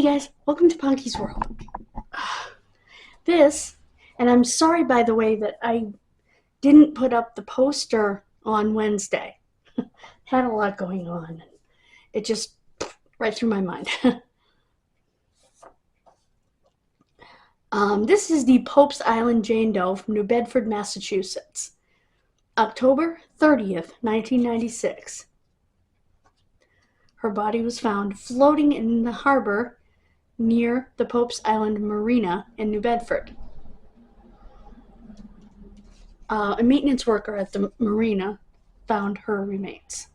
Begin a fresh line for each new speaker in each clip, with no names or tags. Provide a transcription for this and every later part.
guys, welcome to Punky's World. And I'm sorry by the way that I didn't put up the poster on Wednesday. Had a lot going on. It just right through my mind. This is the Pope's Island Jane Doe from New Bedford, Massachusetts. October 30th, 1996. Her body was found floating in the harbor near the Pope's Island Marina in New Bedford. A maintenance worker at the marina found her remains.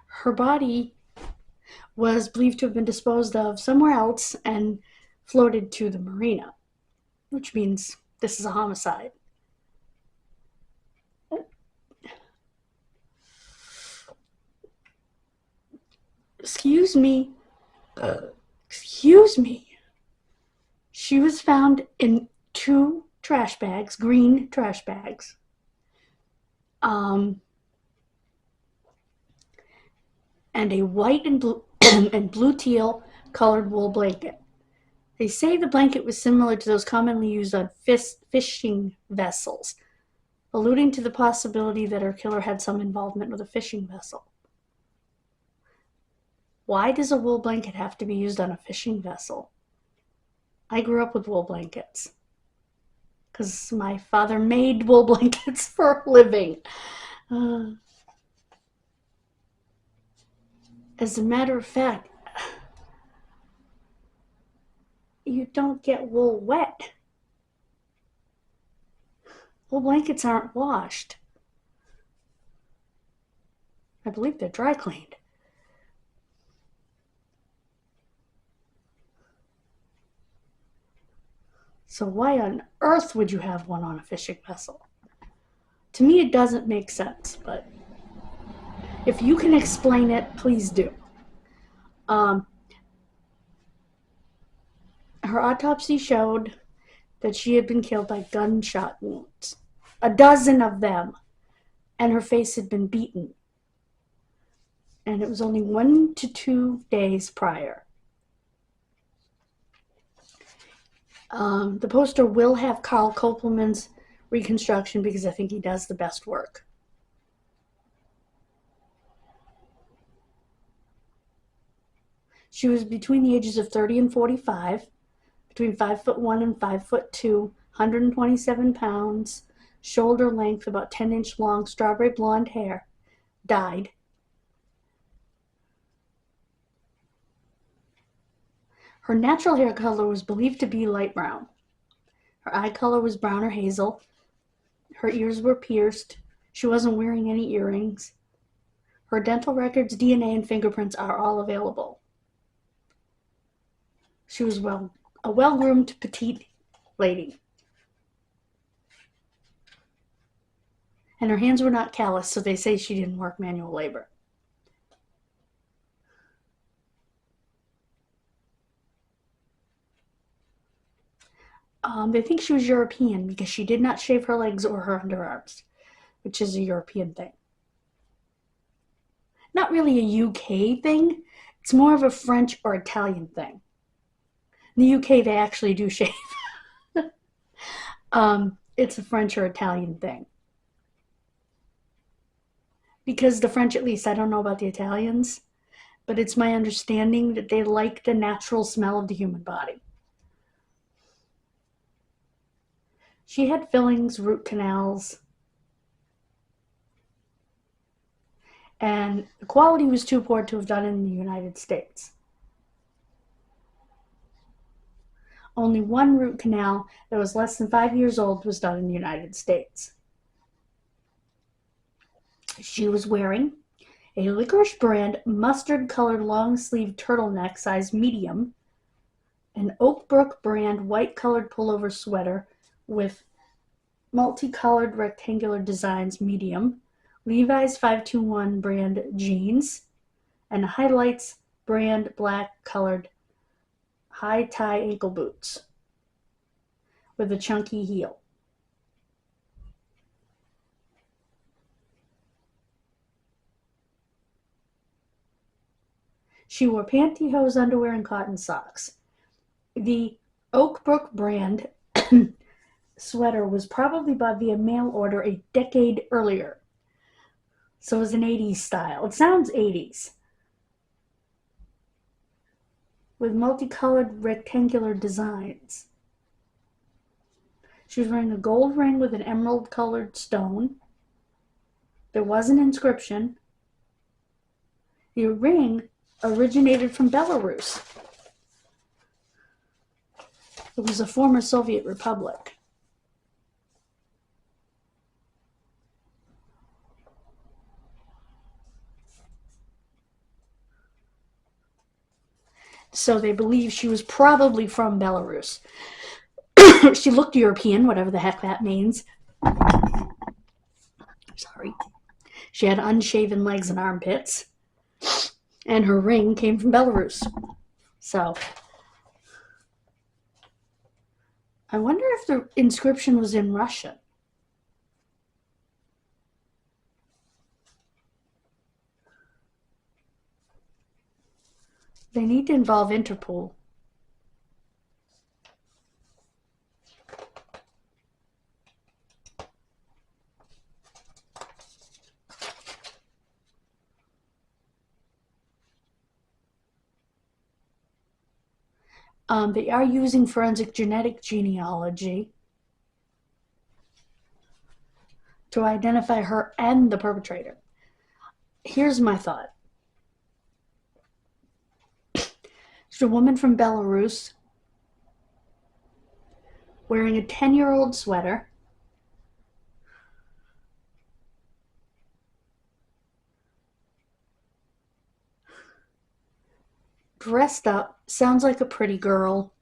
Her body was believed to have been disposed of somewhere else and floated to the marina, which means this is a homicide. Excuse me. She was found in 2 trash bags, green trash bags. And a white and blue and blue teal colored wool blanket. They say the blanket was similar to those commonly used on fishing vessels, alluding to the possibility that her killer had some involvement with a fishing vessel. Why does a wool blanket have to be used on a fishing vessel? I grew up with wool blankets because my father made wool blankets for a living. As a matter of fact, you don't get wool wet. Wool blankets aren't washed. I believe they're dry cleaned. So why on earth would you have one on a fishing vessel? To me, it doesn't make sense, but if you can explain it, please do. Her autopsy showed that she had been killed by gunshot wounds, 12 of them, and her face had been beaten. And it was only 1 to 2 days prior. The poster will have Carl Koppleman's reconstruction because I think he does the best work. She was between the ages of 30 and 45, between 5'1" and 5'2", 127 pounds, shoulder length, about 10-inch long, strawberry blonde hair, dyed. Her natural hair color was believed to be light brown. Her eye color was brown or hazel. Her ears were pierced. She wasn't wearing any earrings. Her dental records, DNA, and fingerprints are all available. She was a well-groomed petite lady. And her hands were not calloused, so they say she didn't work manual labor. They think she was European because she did not shave her legs or her underarms, which is a European thing. Not really a UK thing. It's more of a French or Italian thing. In the UK, they actually do shave. It's a French or Italian thing. Because the French, at least, I don't know about the Italians, but it's my understanding that they like the natural smell of the human body. She had fillings, root canals, and the quality was too poor to have done in the United States. Only 1 root canal that was less than 5 years old was done in the United States. She was wearing a Licorice brand mustard-colored long-sleeve turtleneck size medium, an Oakbrook brand white-colored pullover sweater with multicolored rectangular designs medium, Levi's 521 brand jeans, and Highlights brand black-colored high-tie ankle boots with a chunky heel. She wore pantyhose, underwear, and cotton socks. The Oakbrook brand sweater was probably bought via mail order a decade earlier. So it was an 80s style. It sounds 80s. With multicolored rectangular designs. She was wearing a gold ring with an emerald-colored stone. There was an inscription. The ring originated from Belarus. It was a former Soviet republic. So they believe she was probably from Belarus. She looked European, whatever the heck that means. Sorry. She had unshaven legs and armpits. And her ring came from Belarus. So I wonder if the inscription was in Russian. They need to involve Interpol. They are using forensic genetic genealogy to identify her and the perpetrator. Here's my thought. She's a woman from Belarus wearing a 10-year-old sweater. Dressed up, sounds like a pretty girl.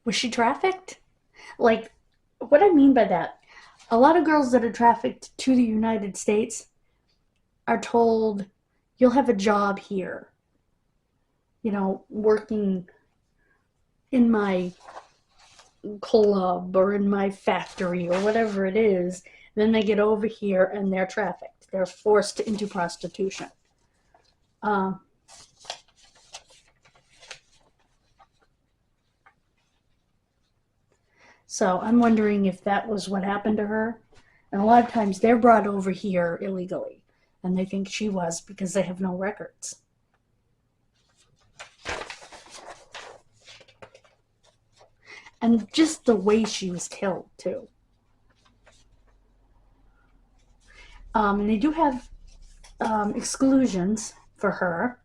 Was she trafficked? Like, what I mean by that, a lot of girls that are trafficked to the United States are told, you'll have a job here, you know, working in my club or in my factory or whatever it is. Then they get over here and they're trafficked. They're forced into prostitution. So I'm wondering if that was what happened to her. And a lot of times they're brought over here illegally. And they think she was because they have no records. And just the way she was killed, too. And they do have exclusions for her,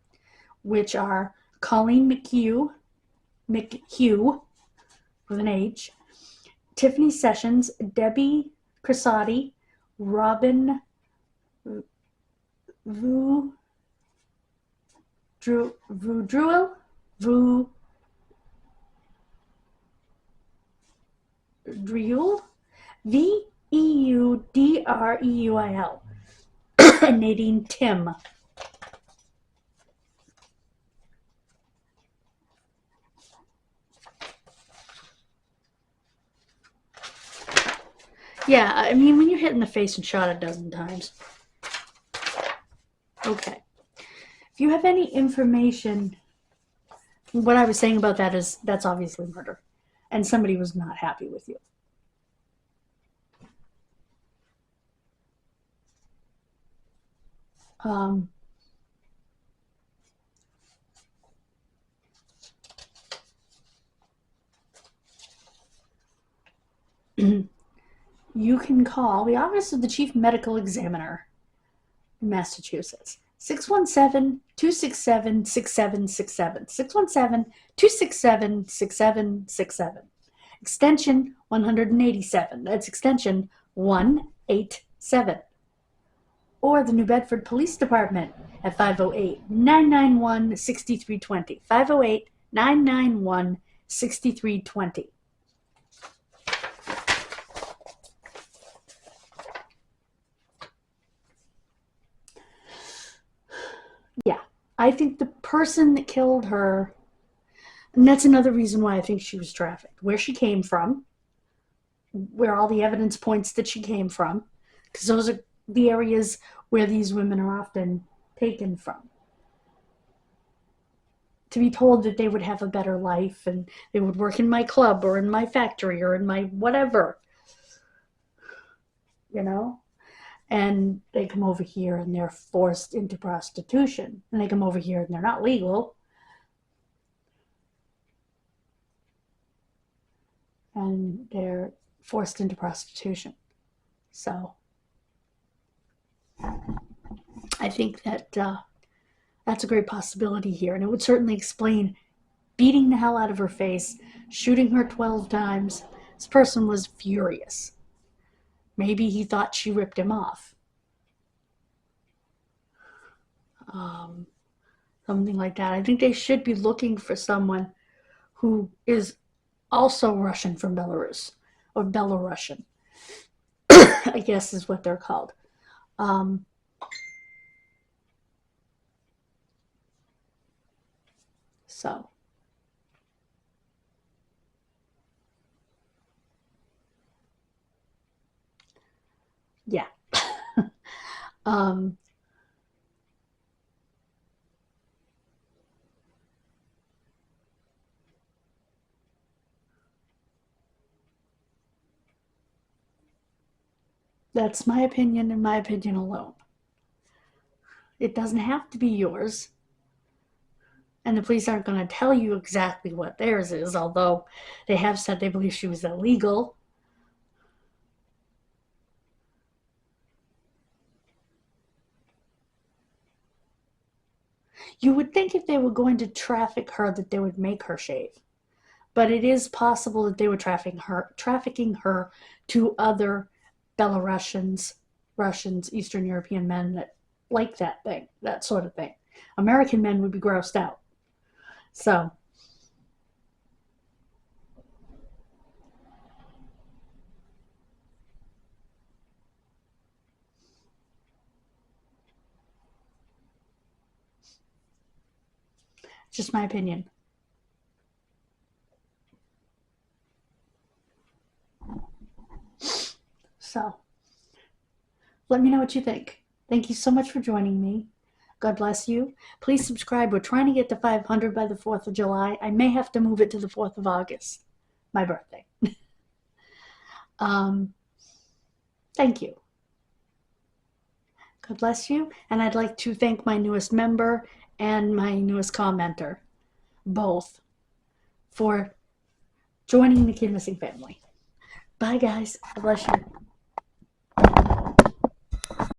which are Colleen McHugh with an H, Tiffany Sessions, Debbie Crisati, Robin Voudreuil, Veudreuil, and Nadine Tim. Yeah, I mean, when you're hit in the face and shot a dozen times. Okay. If you have any information, what I was saying about that is that's obviously murder. And somebody was not happy with you. You can call the Office of the Chief Medical Examiner in Massachusetts. 617-267-6767. 617-267-6767. Extension 187. That's extension 187. Or the New Bedford Police Department at 508-991-6320. 508-991-6320. Yeah, I think the person that killed her, and that's another reason why I think she was trafficked, where she came from, where all the evidence points that she came from, because those are the areas where these women are often taken from. To be told that they would have a better life and they would work in my club or in my factory or in my whatever, you know? And they come over here and they're forced into prostitution. And they come over here and they're not legal. And they're forced into prostitution. So I think that that's a great possibility here. And it would certainly explain beating the hell out of her face, shooting her 12 times. This person was furious. Maybe he thought she ripped him off. Something like that. I think they should be looking for someone who is also Russian from Belarus, or Belarusian, I guess is what they're called. So, yeah. That's my opinion and my opinion alone. It doesn't have to be yours. And the police aren't going to tell you exactly what theirs is, although they have said they believe she was illegal. You would think if they were going to traffic her that they would make her shave. But it is possible that they were trafficking her to other Belarusians, Russians, Eastern European men that like that sort of thing. American men would be grossed out. So, just my opinion. So, let me know what you think. Thank you so much for joining me. God bless you. Please subscribe. We're trying to get to 500 by the 4th of July. I may have to move it to the 4th of August, my birthday. Thank you. God bless you. And I'd like to thank my newest member and my newest commenter, both, for joining the Kidmissing family. Bye, guys. God bless you.